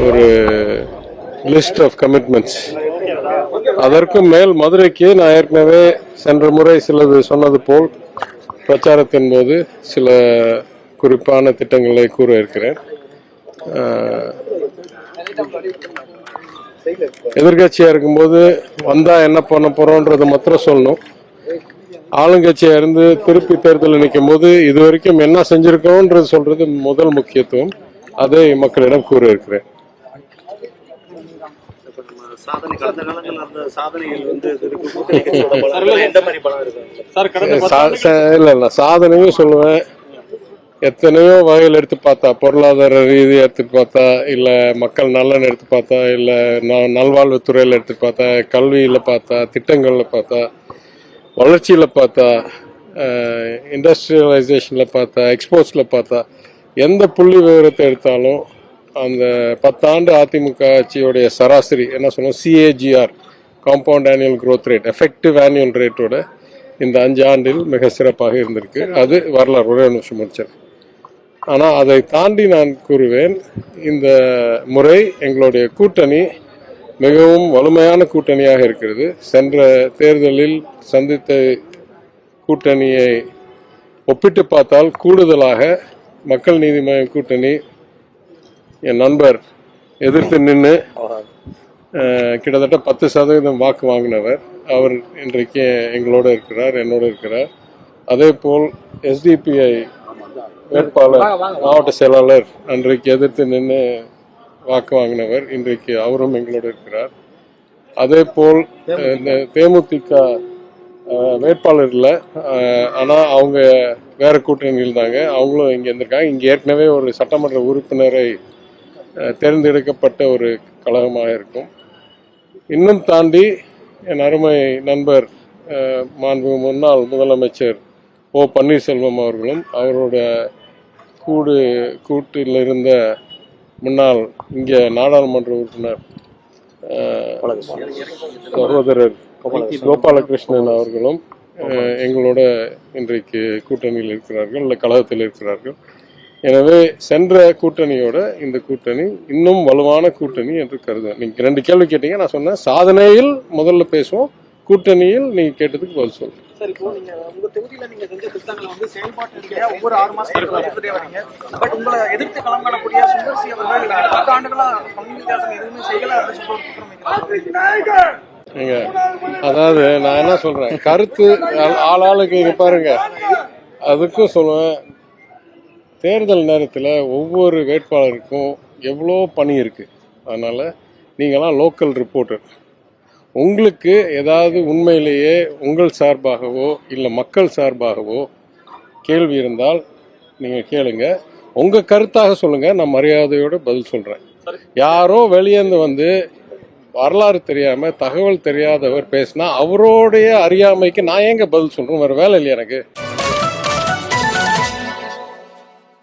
ஒரு list of commitments. அதற்கும் மேல் மதுரைக்கு நான் ஏற்கனவே சென்ற முறை சிலது சொன்னது போல் பிரச்சாரத்தின் போது சில குறிப்பான திட்டங்களை கூற இருக்கிறேன். எதிர்கட்சியா இருக்கும்போது வந்தா என்ன பண்ண போறோம்ன்றதை மாத்திரம் சொல்லணும். ஆளுங்கட்சியா இருந்து திருப்பி தேர்தல் நிற்கும் போது இதுவரைக்கும் என்ன செஞ்சிருக்கோம்ன்றது சொல்றது முதல் முக்கியத்துவம். அதை மக்களிடம் கூற இருக்கிறேன். இல்ல சாதனையும் சொல்லுவேன். எத்தனையோ வகையில் எடுத்து பார்த்தா, பொருளாதார ரீதியாக எடுத்து பார்த்தா, இல்ல மக்கள் நலன் எடுத்து பார்த்தா, இல்ல நல்வாழ்வுத்துறையில எடுத்து பார்த்தா, கல்வியில பார்த்தா, திட்டங்கள்ல பார்த்தா, வளர்ச்சியில பார்த்தா, இண்டஸ்ட்ரியலைசேஷன்ல பார்த்தா, எக்ஸ்போர்ட்ஸ்ல பார்த்தா, எந்த புள்ளி விவரத்தை எடுத்தாலும் அந்த 10 ஆண்டு அதிமுக ஆட்சியோடைய சராசரி என்ன சொன்னோம், CAGR, compound annual growth rate, effective annual ரேட்டோட இந்த 5 ஆண்டில் மிக சிறப்பாக இருந்திருக்கு. அது வரலாறு. ஒரே நிமிஷம் முடிச்சேன். ஆனால் அதை தாண்டி நான் கூறுவேன், இந்த முறை எங்களுடைய கூட்டணி மிகவும் வலிமையான கூட்டணியாக இருக்கிறது. சென்ற தேர்தலில் சந்தித்த கூட்டணியை ஒப்பிட்டு பார்த்தால் கூடுதலாக மக்கள் நீதி மய்யம் கூட்டணி என் நண்பர் எதிர்த்து நின்று கிட்டத்தட்ட 10% வாக்கு வாங்கினவர். அவர் இன்றைக்கு எங்களோட இருக்கிறார், என்னோட இருக்கிறார். அதே போல் எஸ்டிபிஐ வேட்பாளர் மாவட்ட செயலாளர் அன்றைக்கு எதிர்த்து நின்று வாக்கு வாங்கினவர், இன்றைக்கு அவரும் எங்களோட இருக்கிறார். அதே போல் இந்த தேமுதிக வேட்பாளர் இல்லை, ஆனால் அவங்க வேற கூட்டணியில் இருந்தாங்க, அவங்களும் இங்கே இருந்திருக்காங்க. இங்கே ஏற்கனவே ஒரு சட்டமன்ற உறுப்பினரை தேர்ந்தெடுக்கப்பட்ட ஒரு கழகமாக இருக்கும். இன்னும் தாண்டி என் அருமை நண்பர் மாண்பு முன்னாள் முதலமைச்சர் ஓ பன்னீர்செல்வம் அவர்களும் அவரோட கூட்டில் இருந்த முன்னாள் இங்கே நாடாளுமன்ற உறுப்பினர் சகோதரர் கோபாலகிருஷ்ணன் அவர்களும் எங்களோட இன்றைக்கு கூட்டணியில் இருக்கிறார்கள், இல்லை கழகத்தில் இருக்கிறார்கள். எனவே சென்ற கூட்டணியோட இந்த கூட்டணி இன்னும் வலுவான கூட்டணி என்று கருதுவேன். நீங்க 2 கேள்வி கேட்டீங்க, நான் சொன்னேன் சாதனையில் முதல்ல பேசுவோம், கூட்டணியில் நீங்க கேட்டதுக்கு பதில் சொல்லுங்க. சார், இப்போ நீங்க உங்க தொகுதியில நீங்க செஞ்ச திட்டங்களை வந்து செயல்பாட்டு ஒவ்வொரு 6 மாசத்துக்கு கொடுத்துட்டே வரீங்க. பட் உங்களை எதிர்த்து களம் காணக்கூடிய சுந்தர் சி அவர்கள் 10 ஆண்டுகளா பங்குதாசன் எதுவுமே செய்யல அப்படின்னு சொல்லிட்டு அதாவது நான் என்ன சொல்றேன், கருத்து ஆளாளுக்கு இங்க பாருங்க. அதுக்கும் சொல்லுவேன், தேர்தல் நேரத்தில் ஒவ்வொரு வேட்பாளருக்கும் எவ்வளோ பணி இருக்கு. அதனால நீங்களாம் லோக்கல் ரிப்போர்ட்டர், உங்களுக்கு ஏதாவது உண்மையிலேயே உங்கள் சார்பாகவோ இல்லை மக்கள் சார்பாகவோ கேள்வி இருந்தால் நீங்கள் கேளுங்க, உங்கள் கருத்தாக சொல்லுங்கள், நான் மரியாதையோடு பதில் சொல்கிறேன். யாரோ வெளியேந்து வந்து வரலாறு தெரியாமல் தகவல் தெரியாதவர் பேசினா அவருடைய அறியாமைக்கு நான் ஏங்க பதில் சொல்கிறேன்? வேறு வேலை இல்லையா எனக்கு?